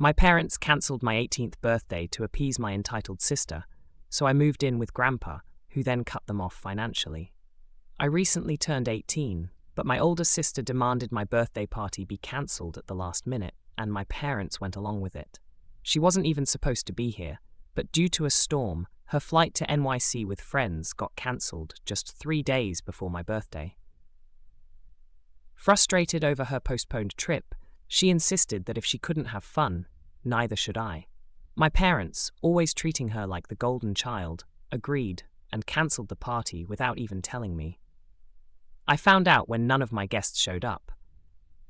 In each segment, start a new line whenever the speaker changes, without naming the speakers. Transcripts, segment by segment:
My parents cancelled my 18th birthday to appease my entitled sister, so I moved in with Grandpa, who then cut them off financially. I recently turned 18, but my older sister demanded my birthday party be cancelled at the last minute, and my parents went along with it. She wasn't even supposed to be here, but due to a storm, her flight to NYC with friends got cancelled just 3 days before my birthday. Frustrated over her postponed trip, she insisted that if she couldn't have fun, neither should I. My parents, always treating her like the golden child, agreed and cancelled the party without even telling me. I found out when none of my guests showed up.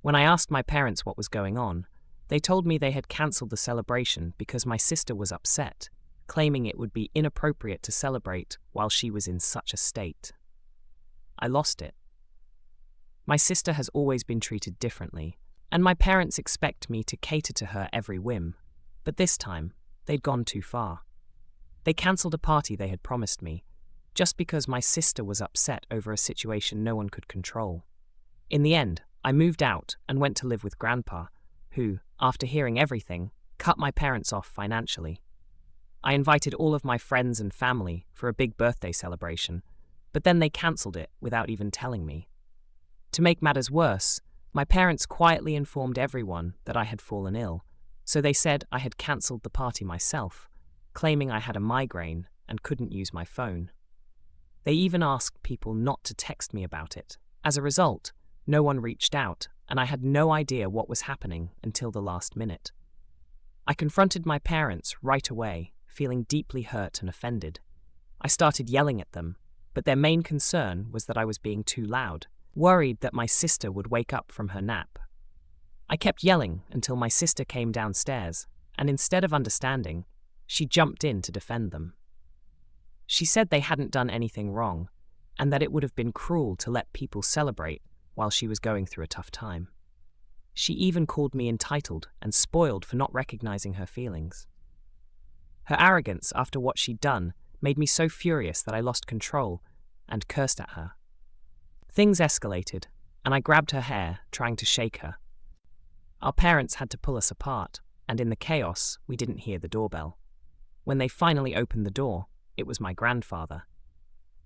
When I asked my parents what was going on, they told me they had cancelled the celebration because my sister was upset, claiming it would be inappropriate to celebrate while she was in such a state. I lost it. My sister has always been treated differently, and my parents expect me to cater to her every whim. But this time, they'd gone too far. They cancelled a party they had promised me, just because my sister was upset over a situation no one could control. In the end, I moved out and went to live with Grandpa, who, after hearing everything, cut my parents off financially. I invited all of my friends and family for a big birthday celebration, but then they cancelled it without even telling me. To make matters worse, my parents quietly informed everyone that I had fallen ill, so they said I had cancelled the party myself, claiming I had a migraine and couldn't use my phone. They even asked people not to text me about it. As a result, no one reached out, and I had no idea what was happening until the last minute. I confronted my parents right away, feeling deeply hurt and offended. I started yelling at them, but their main concern was that I was being too loud, worried that my sister would wake up from her nap. I kept yelling until my sister came downstairs, and instead of understanding, she jumped in to defend them. She said they hadn't done anything wrong, and that it would have been cruel to let people celebrate while she was going through a tough time. She even called me entitled and spoiled for not recognizing her feelings. Her arrogance after what she'd done made me so furious that I lost control and cursed at her. Things escalated, and I grabbed her hair, trying to shake her. Our parents had to pull us apart, and in the chaos, we didn't hear the doorbell. When they finally opened the door, it was my grandfather.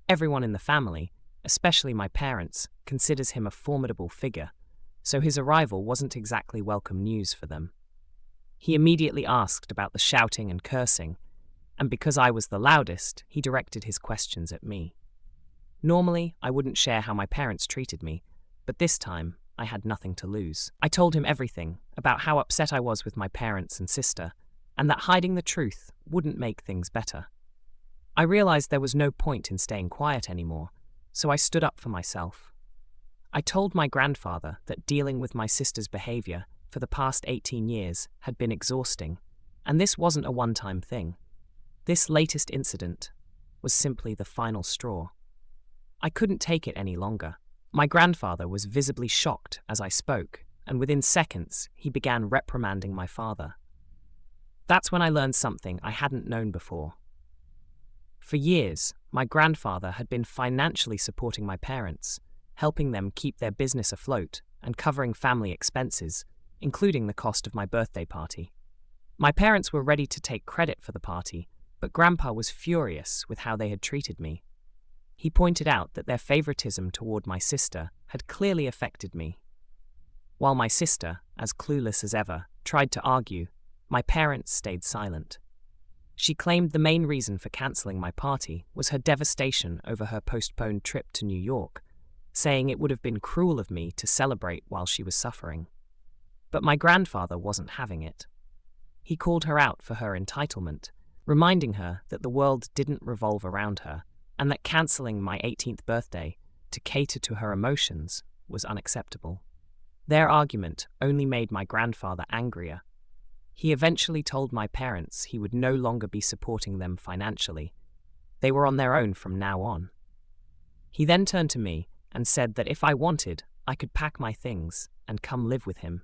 Everyone in the family, especially my parents, considers him a formidable figure, so his arrival wasn't exactly welcome news for them. He immediately asked about the shouting and cursing, and because I was the loudest, he directed his questions at me. Normally, I wouldn't share how my parents treated me, but this time, I had nothing to lose. I told him everything about how upset I was with my parents and sister, and that hiding the truth wouldn't make things better. I realized there was no point in staying quiet anymore, so I stood up for myself. I told my grandfather that dealing with my sister's behavior for the past 18 years had been exhausting, and this wasn't a one-time thing. This latest incident was simply the final straw. I couldn't take it any longer. My grandfather was visibly shocked as I spoke, and within seconds, he began reprimanding my father. That's when I learned something I hadn't known before. For years, my grandfather had been financially supporting my parents, helping them keep their business afloat and covering family expenses, including the cost of my birthday party. My parents were ready to take credit for the party, but Grandpa was furious with how they had treated me. He pointed out that their favoritism toward my sister had clearly affected me. While my sister, as clueless as ever, tried to argue, my parents stayed silent. She claimed the main reason for cancelling my party was her devastation over her postponed trip to New York, saying it would have been cruel of me to celebrate while she was suffering. But my grandfather wasn't having it. He called her out for her entitlement, reminding her that the world didn't revolve around her, and that cancelling my 18th birthday to cater to her emotions was unacceptable. Their argument only made my grandfather angrier. He eventually told my parents he would no longer be supporting them financially. They were on their own from now on. He then turned to me and said that if I wanted, I could pack my things and come live with him,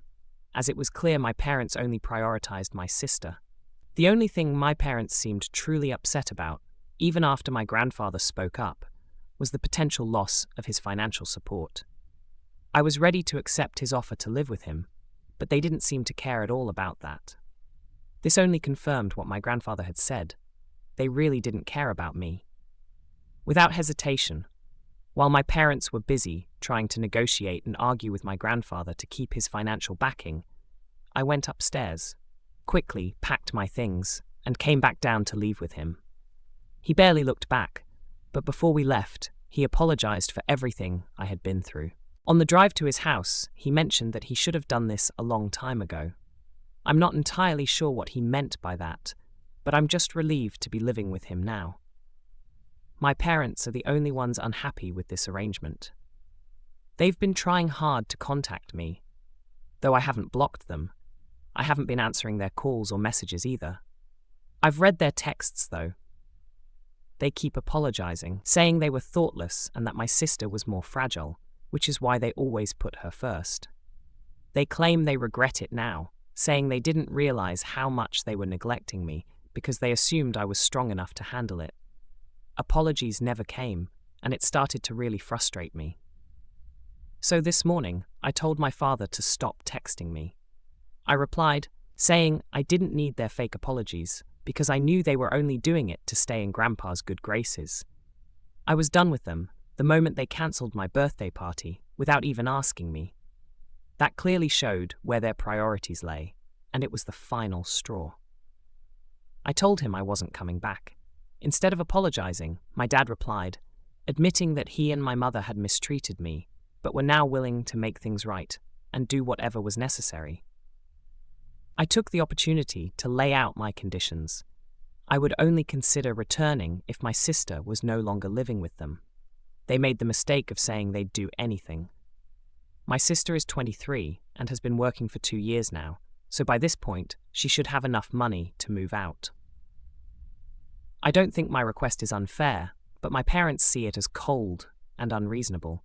as it was clear my parents only prioritized my sister. The only thing my parents seemed truly upset about, even after my grandfather spoke up, was the potential loss of his financial support. I was ready to accept his offer to live with him, but they didn't seem to care at all about that. This only confirmed what my grandfather had said. They really didn't care about me. Without hesitation, while my parents were busy trying to negotiate and argue with my grandfather to keep his financial backing, I went upstairs, quickly packed my things, and came back down to leave with him. He barely looked back, but before we left, he apologized for everything I had been through. On the drive to his house, he mentioned that he should have done this a long time ago. I'm not entirely sure what he meant by that, but I'm just relieved to be living with him now. My parents are the only ones unhappy with this arrangement. They've been trying hard to contact me. Though I haven't blocked them, I haven't been answering their calls or messages either. I've read their texts, though. They keep apologizing, saying they were thoughtless and that my sister was more fragile, which is why they always put her first. They claim they regret it now, saying they didn't realize how much they were neglecting me because they assumed I was strong enough to handle it. Apologies never came, and it started to really frustrate me. So this morning, I told my father to stop texting me. I replied, saying I didn't need their fake apologies because I knew they were only doing it to stay in Grandpa's good graces. I was done with them the moment they cancelled my birthday party without even asking me. That clearly showed where their priorities lay, and it was the final straw. I told him I wasn't coming back. Instead of apologizing, my dad replied, admitting that he and my mother had mistreated me, but were now willing to make things right and do whatever was necessary. I took the opportunity to lay out my conditions. I would only consider returning if my sister was no longer living with them. They made the mistake of saying they'd do anything. My sister is 23 and has been working for 2 years now, so by this point, she should have enough money to move out. I don't think my request is unfair, but my parents see it as cold and unreasonable.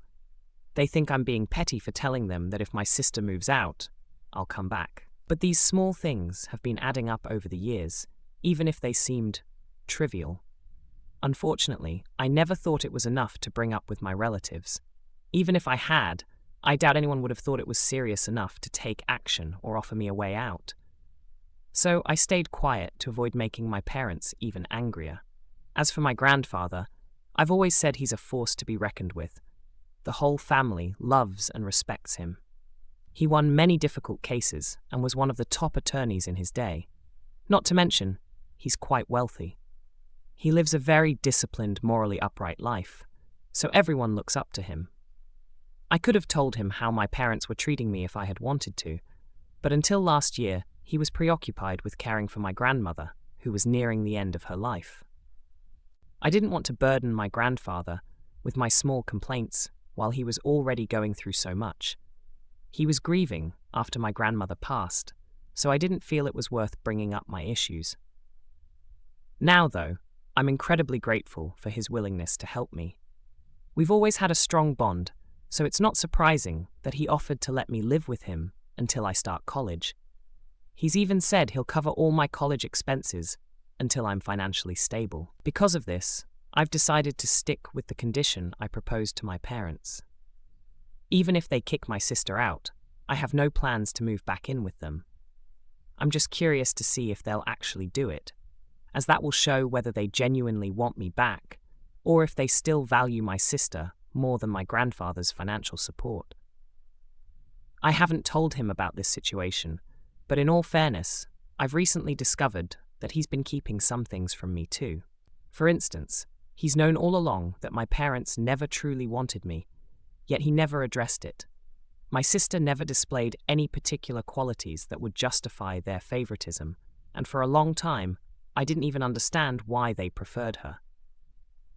They think I'm being petty for telling them that if my sister moves out, I'll come back. But these small things have been adding up over the years, even if they seemed trivial. Unfortunately, I never thought it was enough to bring up with my relatives. Even if I had, I doubt anyone would have thought it was serious enough to take action or offer me a way out. So I stayed quiet to avoid making my parents even angrier. As for my grandfather, I've always said he's a force to be reckoned with. The whole family loves and respects him. He won many difficult cases and was one of the top attorneys in his day. Not to mention, he's quite wealthy. He lives a very disciplined, morally upright life, so everyone looks up to him. I could have told him how my parents were treating me if I had wanted to, but until last year, he was preoccupied with caring for my grandmother, who was nearing the end of her life. I didn't want to burden my grandfather with my small complaints while he was already going through so much. He was grieving after my grandmother passed, so I didn't feel it was worth bringing up my issues. Now, though, I'm incredibly grateful for his willingness to help me. We've always had a strong bond, so it's not surprising that he offered to let me live with him until I start college. He's even said he'll cover all my college expenses until I'm financially stable. Because of this, I've decided to stick with the condition I proposed to my parents. Even if they kick my sister out, I have no plans to move back in with them. I'm just curious to see if they'll actually do it, as that will show whether they genuinely want me back, or if they still value my sister more than my grandfather's financial support. I haven't told him about this situation, but in all fairness, I've recently discovered that he's been keeping some things from me too. For instance, he's known all along that my parents never truly wanted me, yet he never addressed it. My sister never displayed any particular qualities that would justify their favoritism, and for a long time, I didn't even understand why they preferred her.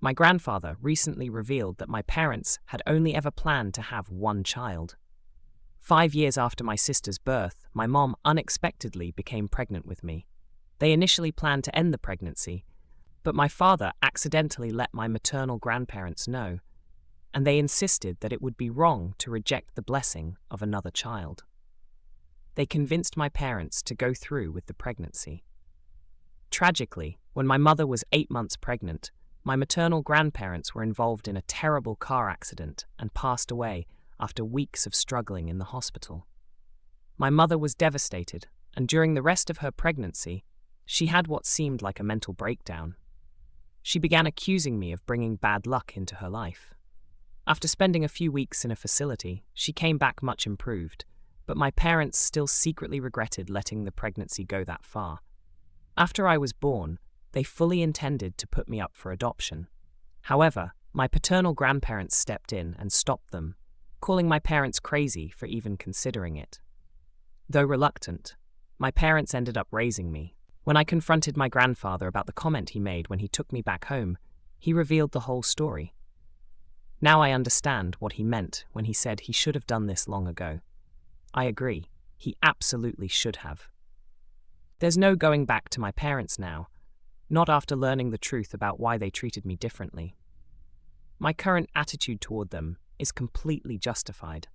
My grandfather recently revealed that my parents had only ever planned to have one child. 5 years after my sister's birth, my mom unexpectedly became pregnant with me. They initially planned to end the pregnancy, but my father accidentally let my maternal grandparents know, and they insisted that it would be wrong to reject the blessing of another child. They convinced my parents to go through with the pregnancy. Tragically, when my mother was 8 months pregnant, my maternal grandparents were involved in a terrible car accident and passed away after weeks of struggling in the hospital. My mother was devastated and during the rest of her pregnancy, she had what seemed like a mental breakdown. She began accusing me of bringing bad luck into her life. After spending a few weeks in a facility, she came back much improved, but my parents still secretly regretted letting the pregnancy go that far. After I was born, they fully intended to put me up for adoption. However, my paternal grandparents stepped in and stopped them, calling my parents crazy for even considering it. Though reluctant, my parents ended up raising me. When I confronted my grandfather about the comment he made when he took me back home, he revealed the whole story. Now I understand what he meant when he said he should have done this long ago. I agree, he absolutely should have. There's no going back to my parents now, not after learning the truth about why they treated me differently. My current attitude toward them is completely justified.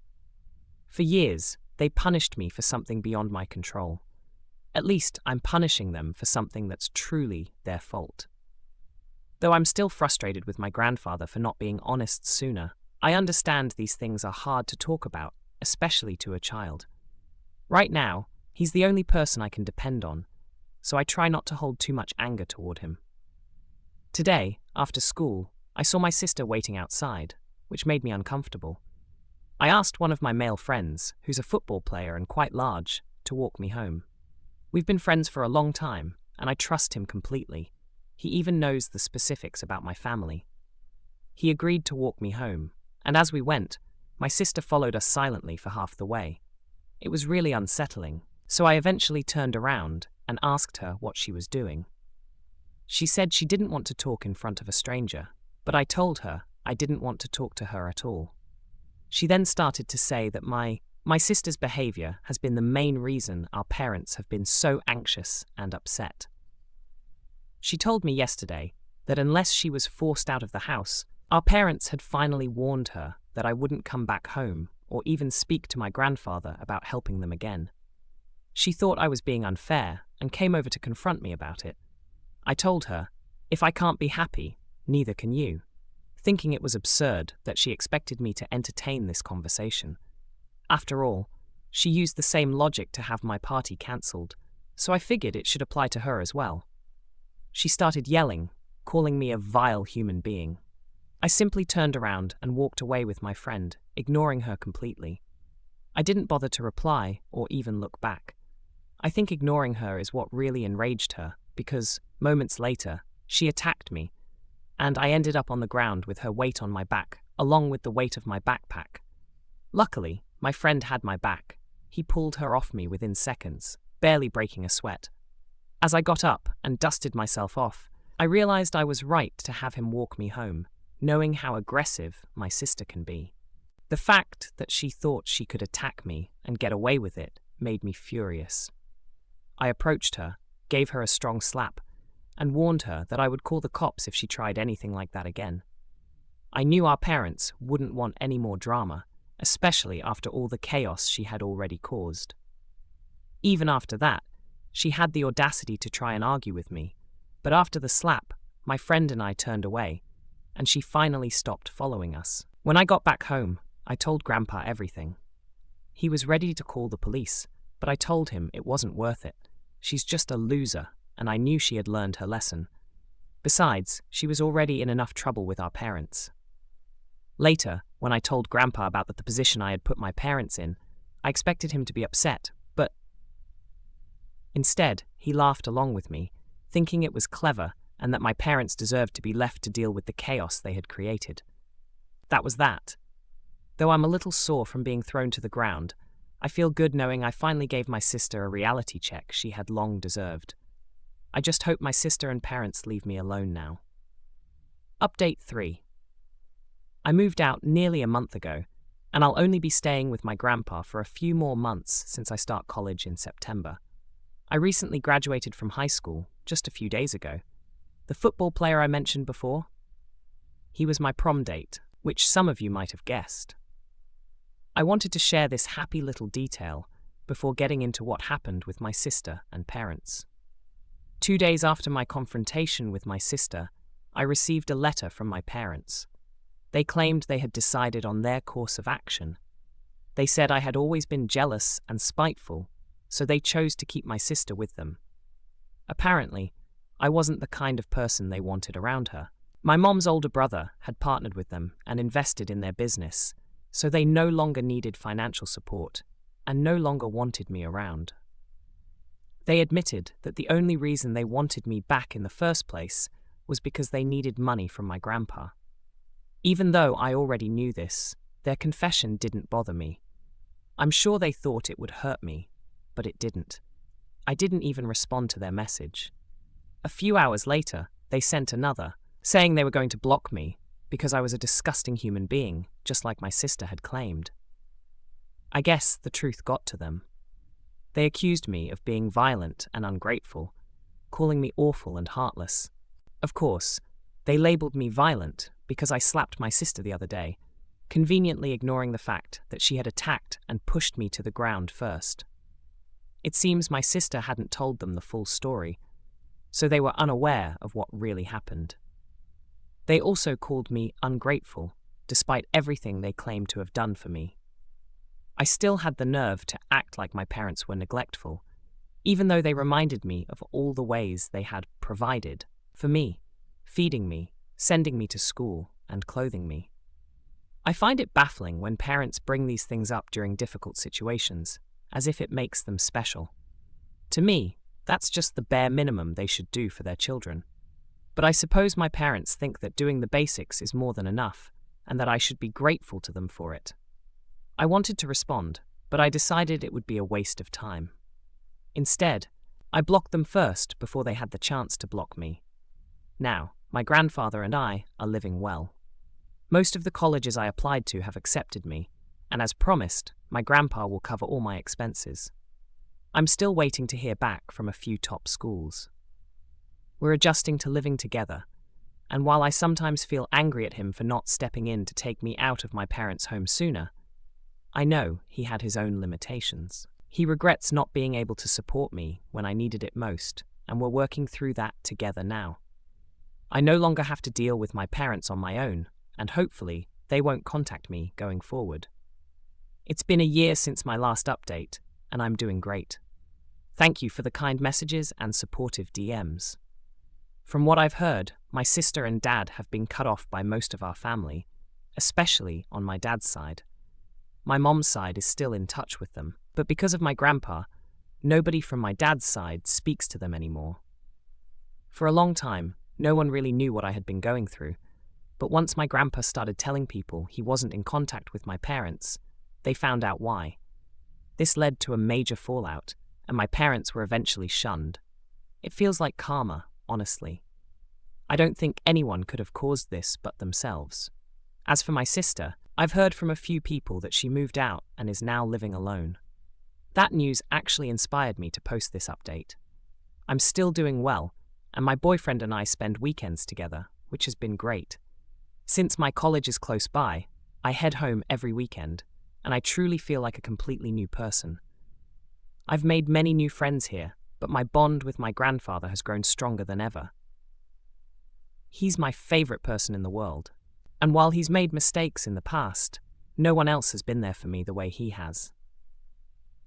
For years, they punished me for something beyond my control. At least I'm punishing them for something that's truly their fault. Though I'm still frustrated with my grandfather for not being honest sooner, I understand these things are hard to talk about, especially to a child. Right now, he's the only person I can depend on, so I try not to hold too much anger toward him. Today, after school, I saw my sister waiting outside, which made me uncomfortable. I asked one of my male friends, who's a football player and quite large, to walk me home. We've been friends for a long time, and I trust him completely. He even knows the specifics about my family. He agreed to walk me home, and as we went, my sister followed us silently for half the way. It was really unsettling, so I eventually turned around and asked her what she was doing. She said she didn't want to talk in front of a stranger, but I told her I didn't want to talk to her at all. She then started to say that my sister's behavior has been the main reason our parents have been so anxious and upset. She told me yesterday that unless she was forced out of the house, our parents had finally warned her that I wouldn't come back home or even speak to my grandfather about helping them again. She thought I was being unfair and came over to confront me about it. I told her, if I can't be happy, neither can you, thinking it was absurd that she expected me to entertain this conversation. After all, she used the same logic to have my party cancelled, so I figured it should apply to her as well. She started yelling, calling me a vile human being. I simply turned around and walked away with my friend, ignoring her completely. I didn't bother to reply or even look back. I think ignoring her is what really enraged her, because, moments later, she attacked me, and I ended up on the ground with her weight on my back, along with the weight of my backpack. Luckily, my friend had my back. He pulled her off me within seconds, barely breaking a sweat. As I got up and dusted myself off, I realized I was right to have him walk me home, knowing how aggressive my sister can be. The fact that she thought she could attack me and get away with it made me furious. I approached her, gave her a strong slap, and warned her that I would call the cops if she tried anything like that again. I knew our parents wouldn't want any more drama, especially after all the chaos she had already caused. Even after that, she had the audacity to try and argue with me, but after the slap, my friend and I turned away, and she finally stopped following us. When I got back home, I told Grandpa everything. He was ready to call the police, but I told him it wasn't worth it. She's just a loser, and I knew she had learned her lesson. Besides, she was already in enough trouble with our parents. Later, when I told Grandpa about the position I had put my parents in, I expected him to be upset, but instead, he laughed along with me, thinking it was clever and that my parents deserved to be left to deal with the chaos they had created. That was that. Though I'm a little sore from being thrown to the ground, I feel good knowing I finally gave my sister a reality check she had long deserved. I just hope my sister and parents leave me alone now. Update 3. I moved out nearly a month ago, and I'll only be staying with my grandpa for a few more months since I start college in September. I recently graduated from high school just a few days ago. The football player I mentioned before? He was my prom date, which some of you might have guessed. I wanted to share this happy little detail before getting into what happened with my sister and parents. 2 days after my confrontation with my sister, I received a letter from my parents. They claimed they had decided on their course of action. They said I had always been jealous and spiteful, so they chose to keep my sister with them. Apparently, I wasn't the kind of person they wanted around her. My mom's older brother had partnered with them and invested in their business, so they no longer needed financial support and no longer wanted me around. They admitted that the only reason they wanted me back in the first place was because they needed money from my grandpa. Even though I already knew this, their confession didn't bother me. I'm sure they thought it would hurt me, but it didn't. I didn't even respond to their message. A few hours later, they sent another, saying they were going to block me because I was a disgusting human being, just like my sister had claimed. I guess the truth got to them. They accused me of being violent and ungrateful, calling me awful and heartless. Of course, they labeled me violent because I slapped my sister the other day, conveniently ignoring the fact that she had attacked and pushed me to the ground first. It seems my sister hadn't told them the full story, so they were unaware of what really happened. They also called me ungrateful, despite everything they claimed to have done for me. I still had the nerve to act like my parents were neglectful, even though they reminded me of all the ways they had provided for me, feeding me, sending me to school, and clothing me. I find it baffling when parents bring these things up during difficult situations, as if it makes them special. To me, that's just the bare minimum they should do for their children. But I suppose my parents think that doing the basics is more than enough, and that I should be grateful to them for it. I wanted to respond, but I decided it would be a waste of time. Instead, I blocked them first before they had the chance to block me. Now, my grandfather and I are living well. Most of the colleges I applied to have accepted me, and as promised, my grandpa will cover all my expenses. I'm still waiting to hear back from a few top schools. We're adjusting to living together, and while I sometimes feel angry at him for not stepping in to take me out of my parents' home sooner, I know he had his own limitations. He regrets not being able to support me when I needed it most, and we're working through that together now. I no longer have to deal with my parents on my own, and hopefully they won't contact me going forward. It's been a year since my last update, and I'm doing great. Thank you for the kind messages and supportive DMs. From what I've heard, my sister and dad have been cut off by most of our family, especially on my dad's side. My mom's side is still in touch with them, but because of my grandpa, nobody from my dad's side speaks to them anymore. For a long time, no one really knew what I had been going through, but once my grandpa started telling people he wasn't in contact with my parents, they found out why. This led to a major fallout, and my parents were eventually shunned. It feels like karma, honestly. I don't think anyone could have caused this but themselves. As for my sister, I've heard from a few people that she moved out and is now living alone. That news actually inspired me to post this update. I'm still doing well, and my boyfriend and I spend weekends together, which has been great. Since my college is close by, I head home every weekend, and I truly feel like a completely new person. I've made many new friends here, but my bond with my grandfather has grown stronger than ever. He's my favorite person in the world. And while he's made mistakes in the past, no one else has been there for me the way he has.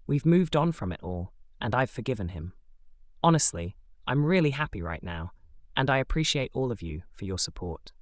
We've moved on from it all, and I've forgiven him. Honestly, I'm really happy right now, and I appreciate all of you for your support.